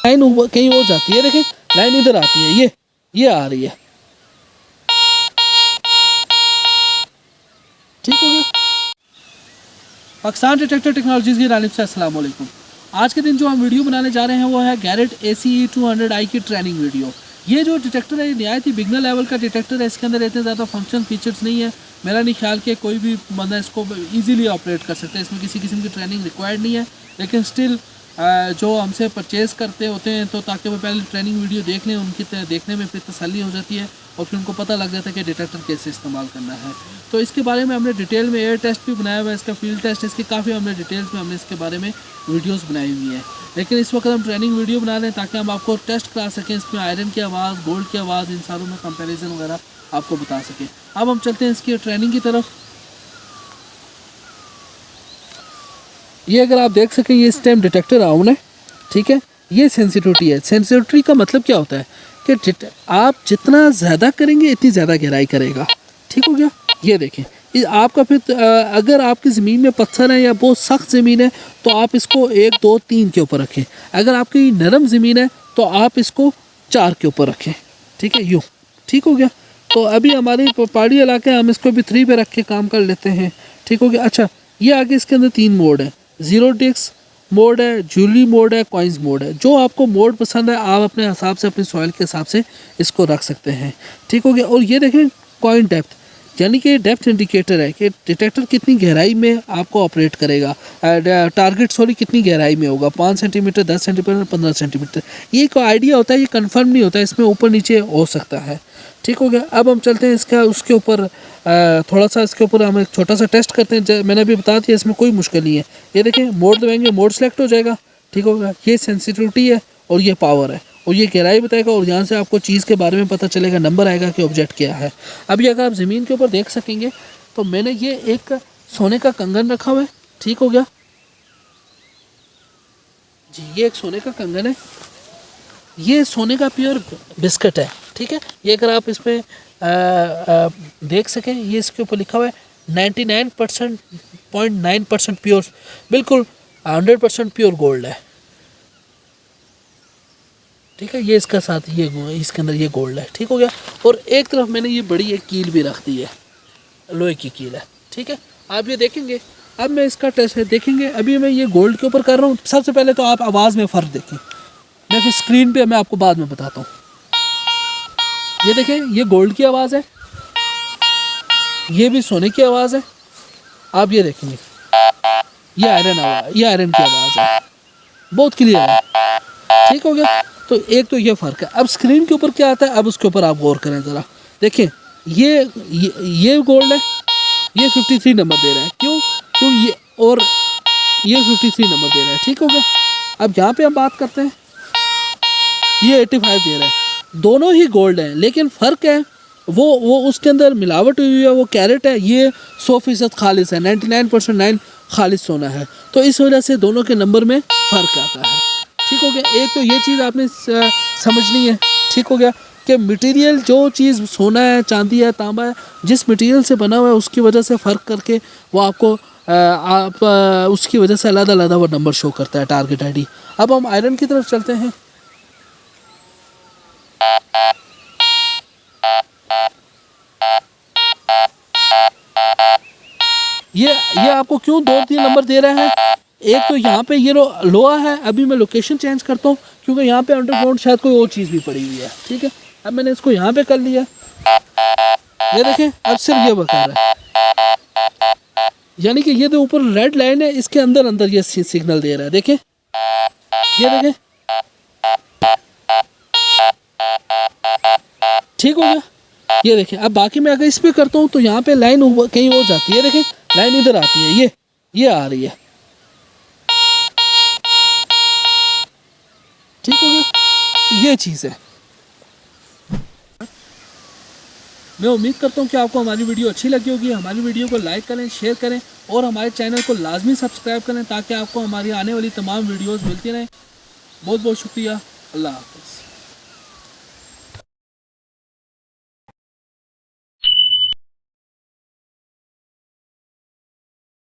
Line कहीं और जाती है, देखें लाइन इधर आती है, ये आ रही है। ठीक हो गया। पाकिस्तान डिटेक्टर टेक्नोलॉजीज़ की जानिब से अस्सलाम वालेकुम। आज के दिन जो हम वीडियो बनाने जा रहे हैं वो है गैरेट ACE 200i की ट्रेनिंग वीडियो। ये जो डिटेक्टर है नहायत ही बिगनर लेवल का डिटेक्टर है। इसके अंदर इतने ज़्यादा फंक्शन फीचर्स नहीं है। मेरा नहीं ख्याल कि कोई भी बंदा इसको ईजीली ऑपरेट कर सकता है। इसमें किसी किस्म की ट्रेनिंग रिक्वायर्ड नहीं है, लेकिन स्टिल जो हमसे परचेज़ करते होते हैं तो ताकि वो पहले ट्रेनिंग वीडियो देख लें, उनकी देखने में फिर तसल्ली हो जाती है और फिर उनको पता लग जाता है कि डिटेक्टर कैसे इस्तेमाल करना है। तो इसके बारे में हमने डिटेल में एयर टेस्ट भी बनाया हुआ है, इसका फील्ड टेस्ट, इसकी काफ़ी हमने डिटेल्स में हमने इसके बारे में वीडियोस बनाई हुई है। लेकिन इस वक्त हम ट्रेनिंग वीडियो बना रहे हैं ताकि हम आपको टेस्ट करा सकें, इसमें आयरन की आवाज़, गोल्ड की आवाज़, इन सारों में कंपैरिजन वगैरह आपको बता सकें। अब हम चलते हैं इसकी ट्रेनिंग की तरफ। ये अगर आप देख सकें ये इस टाइम डिटेक्टर आउन है, ठीक है। ये सेंसिटिविटी है। सेंसिटिविटी का मतलब क्या होता है कि आप जितना ज़्यादा करेंगे इतनी ज़्यादा गहराई करेगा। ठीक हो गया। ये देखें आपका फिर अगर आपकी ज़मीन में पत्थर है या बहुत सख्त ज़मीन है तो आप इसको 1, 2, 3 के ऊपर रखें। अगर आपकी नरम ज़मीन है तो आप इसको 4 के ऊपर रखें। ठीक है, यूँ। ठीक हो गया। तो अभी हमारी पहाड़ी इलाके हम इसको भी 3 पे रख के काम कर लेते हैं। ठीक हो गया। अच्छा, ये आगे इसके अंदर 3 मोड है। 0 डिस्क मोड है, ज्वेलरी मोड है, कॉइन्स मोड है। जो आपको मोड पसंद है आप अपने हिसाब से, अपनी सॉइल के हिसाब से इसको रख सकते हैं। ठीक हो गया। और ये देखें कॉइन डेप्थ, यानी कि डेप्थ इंडिकेटर है कि डिटेक्टर कितनी गहराई में आपको ऑपरेट करेगा। टारगेट कितनी गहराई में होगा, 5 सेंटीमीटर, 10 सेंटीमीटर, 15 सेंटीमीटर। ये कोई आइडिया होता है, ये कंफर्म नहीं होता है, इसमें ऊपर नीचे हो सकता है। ठीक हो गया। अब हम चलते हैं इसका उसके ऊपर थोड़ा सा इसके ऊपर हम एक छोटा सा टेस्ट करते हैं। मैंने अभी बता दिया, इसमें कोई मुश्किल नहीं है। ये देखें मोड दबाएंगे, मोड सेलेक्ट हो जाएगा। ठीक हो गया। ये सेंसिटिविटी है और ये पावर है और ये गहराई बताएगा और यहाँ से आपको चीज़ के बारे में पता चलेगा, नंबर आएगा कि ऑब्जेक्ट क्या है। अभी अगर आप ज़मीन के ऊपर देख सकेंगे तो मैंने ये एक सोने का कंगन रखा हुआ है। ठीक हो गया जी, ये एक सोने का कंगन है। ये सोने का प्योर बिस्किट है। ठीक है, ये अगर आप इसमें देख सकें, ये इसके ऊपर लिखा हुआ है 99.9% प्योर, बिल्कुल 100% प्योर गोल्ड है। ठीक है, ये इसका साथ ये इसके अंदर ये गोल्ड है। ठीक हो गया। और एक तरफ मैंने ये बड़ी एक कील भी रख दी है, लोहे की कील है। ठीक है, आप ये देखेंगे। अब मैं इसका टेस्ट देखेंगे। अभी मैं ये गोल्ड के ऊपर कर रहा हूँ। सबसे पहले तो आप आवाज़ में फ़र्क देखें, मैं फिर स्क्रीन पे मैं आपको बाद में बताता हूँ। ये देखें, ये गोल्ड की आवाज़ है, ये भी सोने की आवाज़ है। आप ये देखेंगे, ये आयरन आवाज़, ये आयरन की आवाज़ है, बहुत क्लियर है। ठीक हो गया। तो एक तो ये फ़र्क है। अब स्क्रीन के ऊपर क्या आता है, अब उसके ऊपर आप गौर करें ज़रा। देखें ये गोल्ड है, ये 53 नंबर दे रहा है। क्यों ये और ये 53 नंबर दे रहा है। ठीक हो गया। अब यहाँ पे हम बात करते हैं, ये 85 दे रहा है। दोनों ही गोल्ड हैं, लेकिन फ़र्क है वो उसके अंदर मिलावट हुई है, वो कैरेट है। ये 100% खालिस है, 99.9 खालिस सोना है। तो इस वजह से दोनों के नंबर में फ़र्क आता है। ठीक हो गया। एक तो ये चीज़ आपने समझनी है। ठीक हो गया कि मटेरियल, जो चीज़ सोना है, चांदी है, तांबा है, जिस मटेरियल से बना हुआ है उसकी वजह से फ़र्क करके वो आपको उसकी वजह से अलग वो नंबर शो करता है, टारगेट आईडी। अब हम आयरन की तरफ चलते हैं। ये आपको क्यों 2-3 नंबर दे रहा है। एक तो यहाँ पे ये लोहा है। अभी मैं लोकेशन चेंज करता हूँ क्योंकि यहाँ पे अंडरग्राउंड शायद कोई और चीज़ भी पड़ी हुई है। ठीक है, अब मैंने इसको यहाँ पे कर लिया। ये देखें, अब सिर्फ ये बता रहा है, यानी कि ये तो ऊपर रेड लाइन है, इसके अंदर ये सिग्नल दे रहा है। देखें, ये देखें। ठीक हो गया। ये देखें। अब बाकी मैं अगर इस पे करता हूँ तो यहाँ पे लाइन कहीं और जाती है। देखें लाइन इधर आती है, ये आ रही है। ठीक हो गया। ये चीज़ है। मैं उम्मीद करता हूँ कि आपको हमारी वीडियो अच्छी लगी होगी। हमारी वीडियो को लाइक करें, शेयर करें और हमारे चैनल को लाजमी सब्सक्राइब करें ताकि आपको हमारी आने वाली तमाम वीडियोस मिलती रहें। बहुत बहुत शुक्रिया। अल्लाह हाफ़िज़।